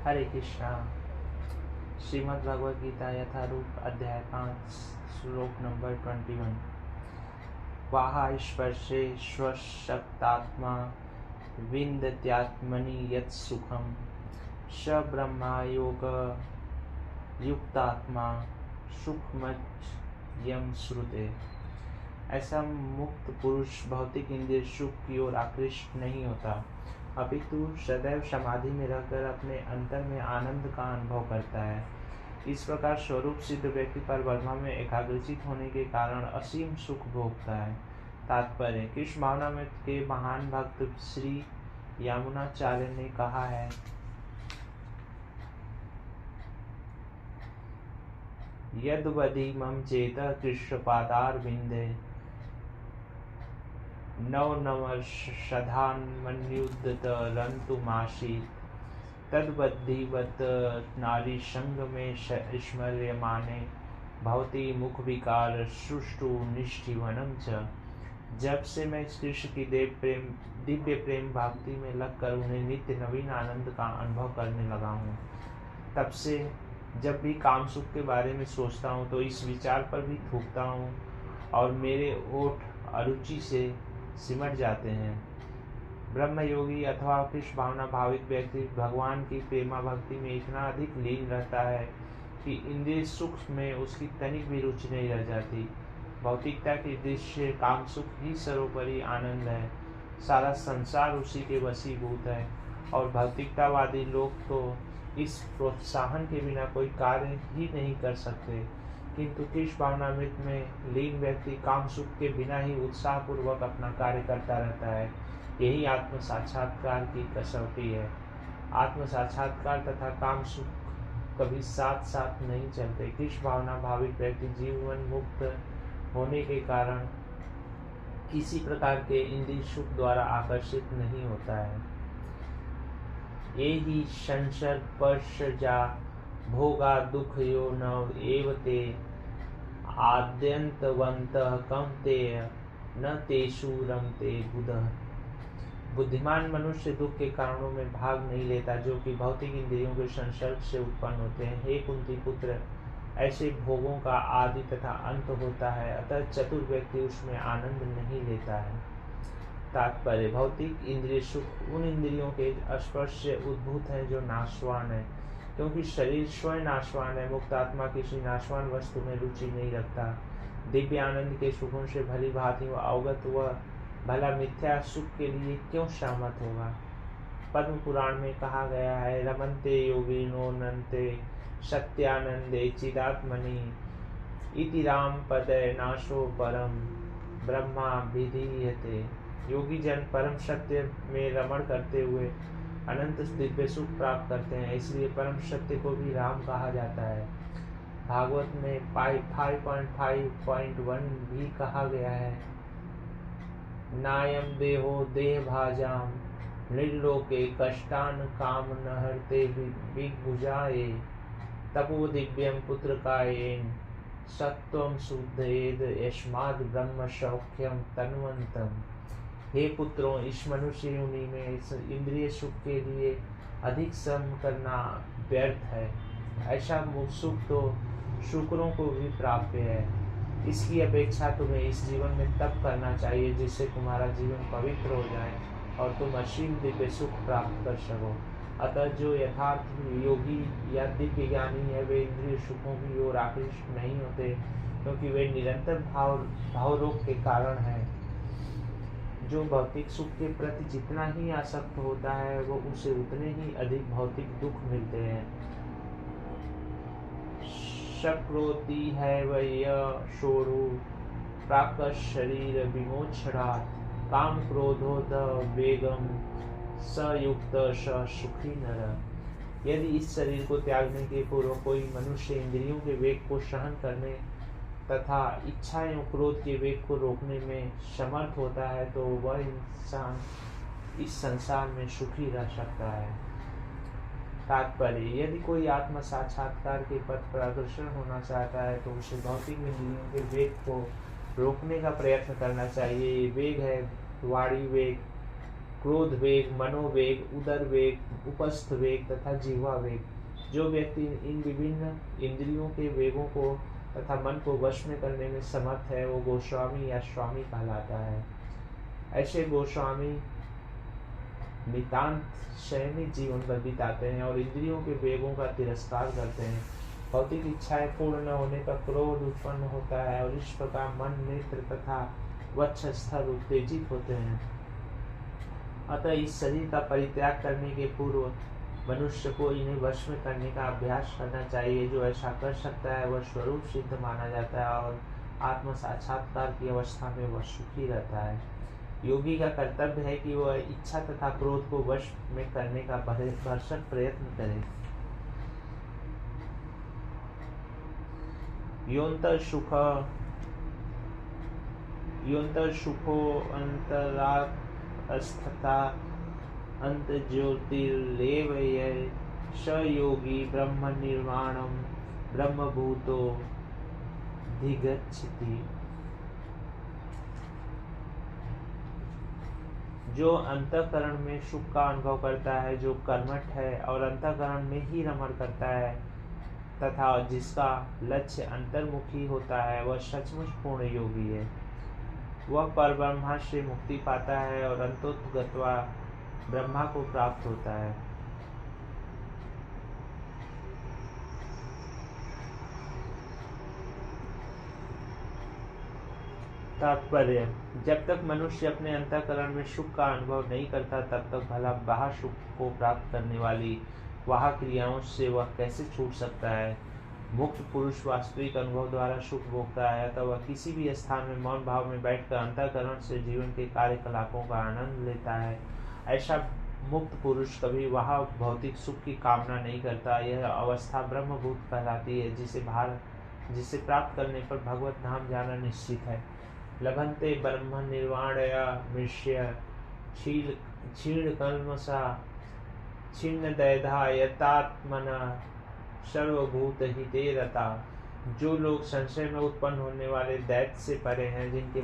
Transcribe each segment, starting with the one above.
हरे कृष्णा। श्रीमद् भगवद गीता यथारूप अध्याय 5 श्लोक नंबर 21। वाहास्पर्शे स्वशक्तात्मा विन्दत्यात्मनि यत् सुखं स ब्रह्मयोग युक्तात्मा सुखमयं श्रुते। ऐसा मुक्त पुरुष भौतिक इंद्रिय सुख की ओर आकृष्ट नहीं होता, अपितु सदैव समाधि में रहकर अपने अंतर में आनंद का अनुभव करता है। इस प्रकार स्वरूप सिद्ध व्यक्ति परब्रह्म में एकाग्रचित होने के कारण असीम सुख भोगता है। तात्पर्य: कृष्ण भावनामृत के महान भक्त श्री यमुनाचार्य ने कहा है, यद्वदीमं चेत कृष्णपादारविन्दे नवनमर्षधान्मन्युद्धतरन्तुमासीत् तद्वद्धिवत् नारीसंग में स्मर्यमाने भवती मुख विकार सुष्टु निष्ठीवनम च। जब से मैं कृष्ण की दिव्य प्रेम भक्ति में लगकर उन्हें नित्य नवीन आनंद का अनुभव करने लगा हूँ, तब से जब भी काम सुख के बारे में सोचता हूँ तो इस विचार पर भी थूकता हूँ और मेरे ओठ अरुचि से सिमट जाते हैं। ब्रह्मयोगी अथवा कृष्ण भावना भावित व्यक्ति भगवान की प्रेमा भक्ति में इतना अधिक लीन रहता है कि इंद्रिय सुख में उसकी तनिक भी रुचि नहीं रह जाती। भौतिकता की दृष्टि काम सुख ही सर्वोपरि आनंद है, सारा संसार उसी के वशीभूत है और भौतिकतावादी लोग तो इस प्रोत्साहन के बिना कोई कार्य ही नहीं कर सकते। किंतु कृष्ण भावनामृत में लीन व्यक्ति काम सुख के बिना ही उत्साहपूर्वक अपना कार्य करता रहता है। यही आत्म साक्षात्कार की कसौटी है। आत्म साक्षात्कार तथा काम सुख कभी साथ साथ नहीं चलते। कृष्ण भावना भावित व्यक्ति जीवन मुक्त होने के कारण किसी प्रकार के इंद्रिय सुख द्वारा आकर्षित नहीं होता है। ये ही संसर्पर्श जा भोगा दुख यो नव एवते आद्यंतवंतः कम ते न तेषु रमते बुधः। बुद्धिमान मनुष्य दुख के कारणों में भाग नहीं लेता जो कि भौतिक इंद्रियों के संसर्ग से उत्पन्न होते हैं। हे कुंती पुत्र, ऐसे भोगों का आदि तथा अंत होता है, अतः चतुर व्यक्ति उसमें आनंद नहीं लेता है। तात्पर्य: भौतिक इंद्रिय सुख उन इंद्रियों के स्पर्श से उद्भूत है जो नाशवान है, क्योंकि शरीर स्वयं नाशवान है। मुक्त आत्मा किसी नाशवान वस्तु में रुचि नहीं रखता। दिव्य आनंद के सुखों से भली भांति वह अवगत व भला मिथ्या सुख के लिए क्यों सहमत होगा। पद्म पुराण में कहा गया है, रमन्ते योगिनो नन्ते सत्यानंदे चिदात्मनि इति राम पदे नाशो परम ब्रह्मा विधीयते। योगी जन परम सत्य में रमण करते हुए अनंत दिव्य सुख प्राप्त करते हैं, इसलिए परम सत्य को भी राम कहा जाता है। भागवत में 5.5.1 भी कहा गया है, नायम देहो देह भाजाम निर्लोके कष्टान काम नहरते विभुजाए तपो दिव्यम पुत्र कायेन सत्वम शुद्धेद यस्माद् ब्रह्म सौख्यम तन्वंतम। हे पुत्रों, इस मनुष्य योनि में इस इंद्रिय सुख के लिए अधिक श्रम करना व्यर्थ है। ऐसा सुख तो शुक्रों को भी प्राप्य है। इसकी अपेक्षा तुम्हें इस जीवन में तप करना चाहिए जिससे तुम्हारा जीवन पवित्र हो जाए और तुम असीम दिव्य सुख प्राप्त कर सको। अतः जो यथार्थ योगी या दिव्य ज्ञानी है वे इंद्रिय सुखों की ओर आकृष्ट नहीं होते, क्योंकि वे निरंतर भावरोग के कारण है। जो भौतिक सुख के प्रति जितना ही आसक्त होता है वो उसे उतने ही अधिक भौतिक दुख मिलते हैं। शक्रोति है वह शोरु प्राक शरीर विमोक्षणात् काम क्रोधोद वेगम सयुक्त स सुखी नर। यदि इस शरीर को त्यागने के पूर्व कोई मनुष्य इंद्रियों के वेग को सहन करने तथा इच्छा एवं क्रोध के वेग को रोकने में समर्थ होता है तो वह इंसान इस संसार में सुखी रह सकता है। तात्पर्य: यदि कोई आत्म साक्षात्कार के पथ पर अग्रसर होना चाहता है तो उसे भौतिक इंद्रियों के वेग को रोकने का प्रयत्न करना चाहिए। ये वेग है वाणी वेग, क्रोध वेग, मनोवेग, उदर वेग, उपस्थ वेग तथा जीवा वेग। जो व्यक्ति इन विभिन्न इंद्रियों के वेगों को तथा मन को वश में करने में समर्थ है, वो गोस्वामी या स्वामी कहलाता है। ऐसे गोस्वामी नितांत शयनी जीवन पर बिताते हैं और इंद्रियों के वेगों का तिरस्कार करते हैं। भौतिक इच्छाएं पूर्ण न होने पर क्रोध उत्पन्न होता है और इस प्रकार मन, नेत्र तथा वक्षस्थल उत्तेजित होते हैं। अतः इस शरीर का परित्याग करने के पूर्व मनुष्य को इन्हें वश में करने का अभ्यास करना चाहिए। जो ऐसा कर सकता है वह स्वरूप सिद्ध माना जाता है और आत्म साक्षात्कार की अवस्था में वह सुखी रहता है। योगी का कर्तव्य है कि वह इच्छा तथा क्रोध को वश में करने का भरसक प्रयत्न करे। योऽन्तः सुखो अन्तरात्स्थता अन्तर्ज्योतिर्लेव स योगी ब्रह्म निर्वाणम ब्रह्मभूतो धिगच्छति। जो अंतःकरण में सुख का अनुभव करता है, जो कर्मठ है और अंतःकरण में ही रमण करता है तथा जिसका लक्ष्य अंतर्मुखी होता है, वह सचमुच पूर्ण योगी है। वह परब्रह्मा से मुक्ति पाता है और अंतोत्गत्वा ब्रह्मा को प्राप्त होता है। तात्पर्य: जब तक मनुष्य अपने अंतःकरण में सुख का अनुभव नहीं करता, तब तक भला बाह्य सुख को प्राप्त करने वाली वाह क्रियाओं से वह कैसे छूट सकता है। मुक्त पुरुष वास्तविक अनुभव द्वारा सुख भोगता है, अतः वह किसी भी स्थान में मौन भाव में बैठकर अंतःकरण से जीवन के कार्यकलापों का आनंद लेता है। ऐसा मुक्त पुरुष कभी वह भौतिक सुख की कामना नहीं करता। यह अवस्था ब्रह्मभूत कहलाती है, जिसे प्राप्त करने पर भगवत धाम जाना निश्चित है। लभन्ते ब्रह्म निर्वाणया मृष्य क्षीण कल्मषा छिन्न दैधा यतात्मना सर्वभूत हिते रता। जो लोग संशय में उत्पन्न होने वाले दैत्य से परे हैं, जिनके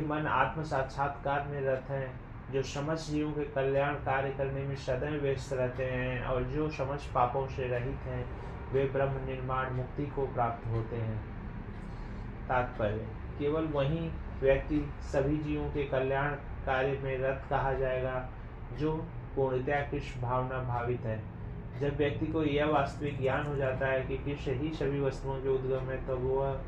मन आत्म साक्षात्कार में रत हैं, जो समस्त जीवों के कल्याण कार्य करने में सदैव व्यस्त रहते हैं और जो समस्त पापों से रहित हैं, वे ब्रह्म निर्माण मुक्ति को प्राप्त होते हैं। तात्पर्य: केवल वही व्यक्ति सभी जीवों के कल्याण कार्य में रत कहा जाएगा जो पूर्णतया कृष्ण भावना भावित है। जब व्यक्ति को यह वास्तविक ज्ञान हो जाता है कि कृष्ण ही सभी वस्तुओं के उद्गम है, तो वह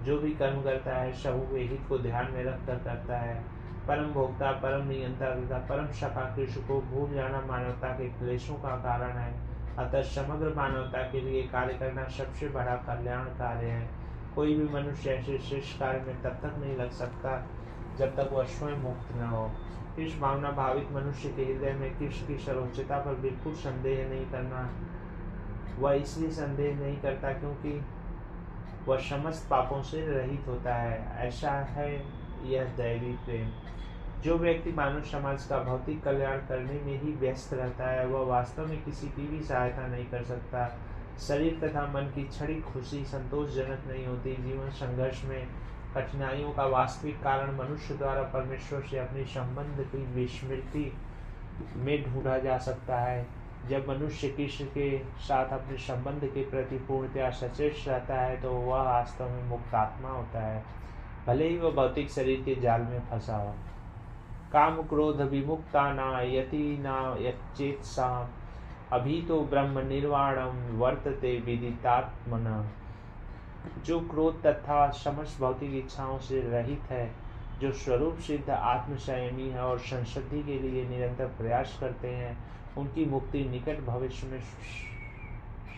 जो भी कर्म करता है समूह के हित को ध्यान में रखकर करता है। परम भोक्ता, परम नियंता तथा परम सखा कृष्ण को भूल जाना मानवता के क्लेशों का कारण है। अतः समग्र मानवता के लिए कार्य करना सबसे बड़ा कल्याण कार्य है। कोई भी मनुष्य ऐसे श्रेष्ठ कार्य में तब तक नहीं लग सकता जब तक वह स्वयं मुक्त न हो। कृष्ण भावना भावित मनुष्य के हृदय में कृष्ण की सर्वोच्चता पर बिल्कुल संदेह नहीं करना। वह इसलिए संदेह नहीं करता क्योंकि वह समस्त पापों से रहित होता है। ऐसा है यह दैवी प्रेम। जो व्यक्ति मानव समाज का भौतिक कल्याण करने में ही व्यस्त रहता है, वह वास्तव में किसी की भी सहायता नहीं कर सकता। शरीर तथा मन की क्षणिक खुशी संतोषजनक नहीं होती। जीवन संघर्ष में कठिनाइयों का वास्तविक कारण मनुष्य द्वारा परमेश्वर से अपने संबंध की विस्मृति में ढूंढा जा सकता है। जब मनुष्य कृष्ण के साथ अपने संबंध के प्रति पूर्णतया सचेत रहता है, तो वह वास्तव में मुक्त आत्मा होता है, भले ही वह भौतिक शरीर के जाल में फंसा हो। काम क्रोध विमुक्ता न यति न यच्चेत्साम अभी तो ब्रह्म निर्वाणम वर्तते विदितात्मना। जो क्रोध तथा समस्त भौतिक इच्छाओं से रहित है, जो स्वरूप सिद्ध आत्मसंयमी है और संशुद्धि के लिए निरंतर प्रयास करते हैं, उनकी मुक्ति निकट भविष्य में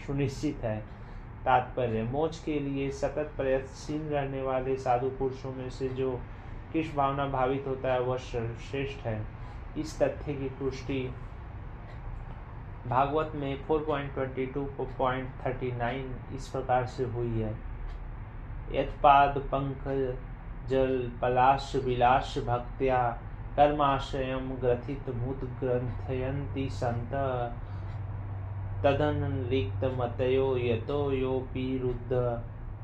सुनिश्चित है। तात्पर्य: मोक्ष के लिए सतत प्रयत्नशील रहने वाले साधु पुरुषों में से जो कृष्ण भावना भावित होता है, वह श्रेष्ठ है। इस तथ्य की पुष्टि भागवत में 4.22.39 इस प्रकार से हुई है। यत्पाद पंकज जल पलाश विलास भक्त्या कर्माशयम ग्रथित मुद ग्रंथयन्ति संत तदनलिप्त मतयो यतो योपि रुद्ध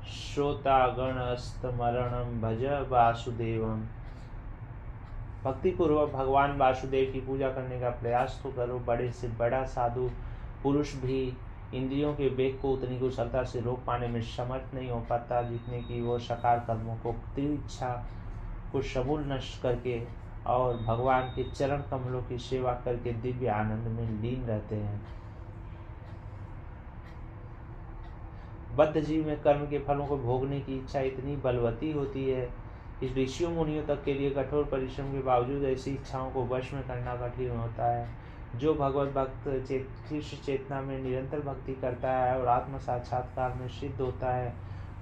श्रोतागणस्तमरणं भज वासुदेवम्। भक्ति पूर्वक भगवान वासुदेव की पूजा करने का प्रयास तो करो। बड़े से बड़ा साधु पुरुष भी इंद्रियों के वेग को उतनी कुशलता से रोक पाने में समर्थ नहीं हो पाता जितने कि वो सकार कर्मों को तीव्र इच्छा को समूल नष्ट करके और भगवान के चरण कमलों की सेवा करके दिव्य आनंद में लीन रहते हैं। बद्ध जीव में कर्म के फलों को भोगने की इच्छा इतनी बलवती होती है, इस ऋषियों मुनियों तक के लिए कठोर परिश्रम के बावजूद ऐसी इच्छाओं को वश में करना कठिन होता है। जो भगवत भक्त कृष्ण चेतना में निरंतर भक्ति करता है और आत्म साक्षात्कार में सिद्ध होता है,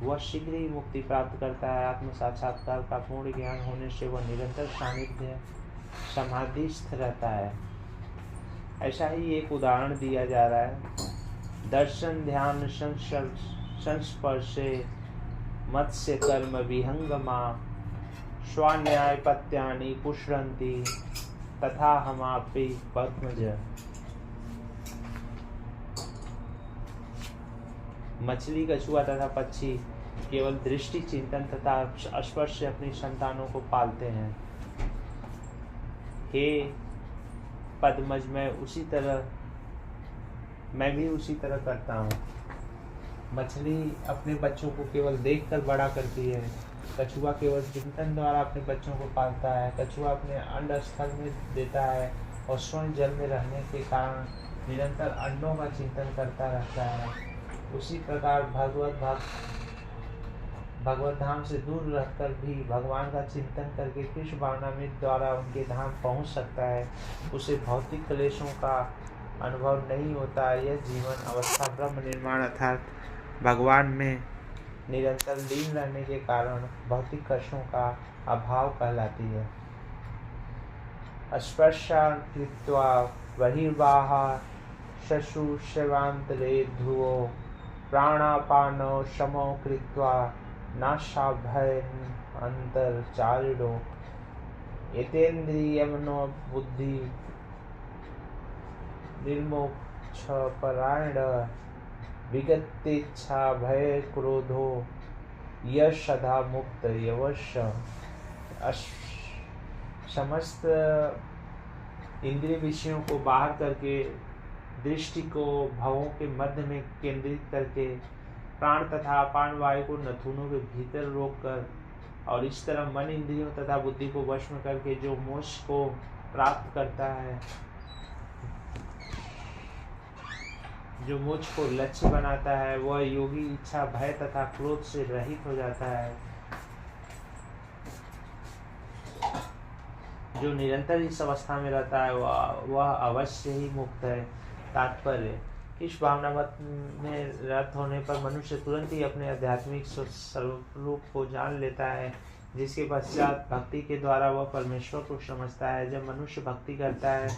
वह शीघ्र ही मुक्ति प्राप्त करता है। आत्म साक्षात्कार का पूर्ण ज्ञान होने से वह निरंतर सानिध्य समाधिस्थ रहता है। ऐसा ही एक उदाहरण दिया जा रहा है। दर्शन ध्यान संस्पर्शे मत्स्य कर्म विहंगमा स्वान्याय पत्यानि पुष्रन्ति तथा हमापि पद्मज। मछली, कछुआ तथा पक्षी केवल दृष्टि चिंतन तथा स्पर्श से अपनी संतानों को पालते हैं। हे पद्मज, मैं भी उसी तरह करता हूँ। मछली अपने बच्चों को केवल देखकर बड़ा करती है। कछुआ केवल चिंतन द्वारा अपने बच्चों को पालता है। कछुआ अपने अंड स्थल में देता है और स्वयं जल में रहने के कारण निरंतर अंडों का चिंतन करता रहता है। उसी प्रकार भगवत धाम से दूर रहकर भी भगवान का चिंतन करके कृष्ण भावनामृत द्वारा उनके धाम पहुंच सकता है। उसे भौतिक क्लेशों का अनुभव नहीं होता। यह जीवन अवस्था ब्रह्म निर्माण अर्थात भगवान में निरंतर लीन रहने के कारण भौतिक कष्टों का अभाव कहलाती है। स्पर्शा कृत्वा बहिर्वाहा शशुषवान्तरे ध्रुवो प्राणापानो शमो कृत्वा नाशाभयन् अन्तर्चारिणो एतेन्द्रियमनो बुद्धि निर्मोक्षपरायण विगतेच्छा भय क्रोधो यशधा मुक्त यवश्य। समस्त इंद्रिय विषयों को बाहर करके दृष्टि को भावों के मध्य में केंद्रित करके प्राण तथा अपान वायु को नथुनों के भीतर रोककर और इस तरह मन इंद्रियों तथा बुद्धि को वश में करके जो मोक्ष को प्राप्त करता है, जो मोक्ष को लक्ष्य बनाता है, वह योगी इच्छा भय तथा क्रोध से रहित हो जाता है। जो निरंतर इस अवस्था में रहता है वह अवश्य ही मुक्त है। तात्पर्य, इस भावनामत में रत होने पर मनुष्य तुरंत ही अपने आध्यात्मिक स्वरूप को जान लेता है, जिसके पश्चात भक्ति के द्वारा वह परमेश्वर को समझता है। जब मनुष्य भक्ति करता है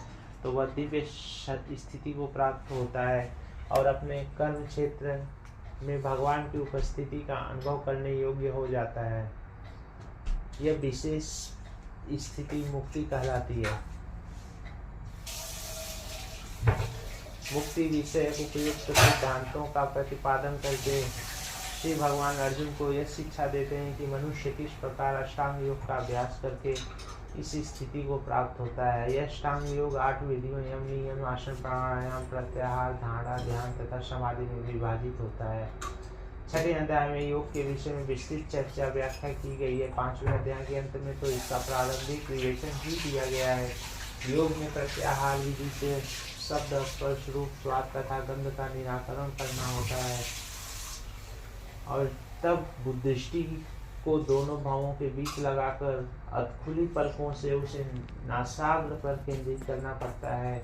तो वह दिव्य स्थिति को प्राप्त होता है और अपने कर्म क्षेत्र में भगवान की उपस्थिति का अनुभव करने योग्य हो जाता है। यह विशेष स्थिति मुक्ति कहलाती है। मुक्ति विषय उपयुक्त सिद्धांतों का प्रतिपादन करके श्री भगवान अर्जुन को यह शिक्षा देते हैं कि मनुष्य किस प्रकार अष्टांग योग का अभ्यास करके इस स्थिति को प्राप्त होता है। यह अष्टांग योग 8 विधियों यम नियम आसन प्राणायाम प्रत्याहार धारणा ध्यान तथा समाधि में विभाजित होता है। छठे अध्याय में योग के विषय में विस्तृत चर्चा व्याख्या की गई है। 5वें अध्याय के अंत में तो इसका प्रारंभिक विवेचन ही दिया गया है। योग में प्रत्याहार विधि से शब्द स्पर्श रूप स्वाद तथा गंध का निराकरण करना होता है और तब बुद्धिष्टि को दोनों भावों के बीच लगाकर अधखुली पलकों से उसे नासाग्र पर केंद्रित करना पड़ता है।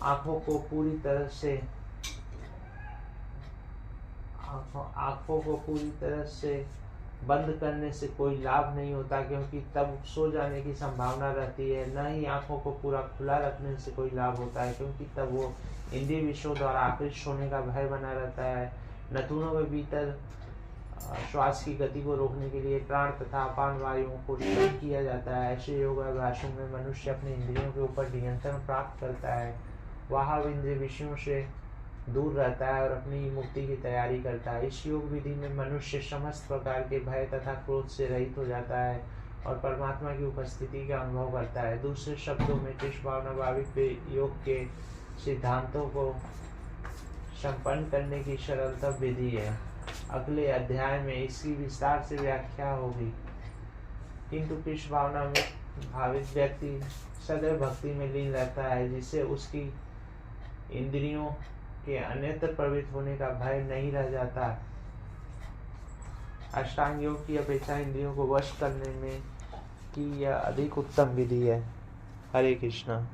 आंखों को पूरी तरह से बंद करने से कोई लाभ नहीं होता, क्योंकि तब सो जाने की संभावना रहती है। न ही आंखों को पूरा खुला रखने से कोई लाभ होता है, क्योंकि तब वो इंद्रिय विषयों द्वारा आकृष्ट होने का भय बना रहता है। नथुनों के भीतर श्वास की गति को रोकने के लिए प्राण तथा अपान वायुओं को शुद्ध किया जाता है। ऐसे योगाभ्यासों में मनुष्य अपने इंद्रियों के ऊपर नियंत्रण प्राप्त करता है। वह इंद्रिय विषयों से दूर रहता है और अपनी मुक्ति की तैयारी करता है। इस योग विधि में मनुष्य समस्त प्रकार के भय तथा क्रोध से रहित हो जाता है और परमात्मा की उपस्थिति का अनुभव करता है। दूसरे शब्दों में कृष्ण भावना भाविक योग के सिद्धांतों को संपन्न करने की सरलतम विधि है। अगले अध्याय में इसकी विस्तार से व्याख्या होगी। किंतु कृष्ण भावना में भावित व्यक्ति सदैव भक्ति में लीन रहता है, जिससे उसकी इंद्रियों के अन्यत्र प्रवृत्त होने का भय नहीं रह जाता। अष्टांग योग की अपेक्षा इंद्रियों को वश करने में की यह अधिक उत्तम विधि है। हरे कृष्णा।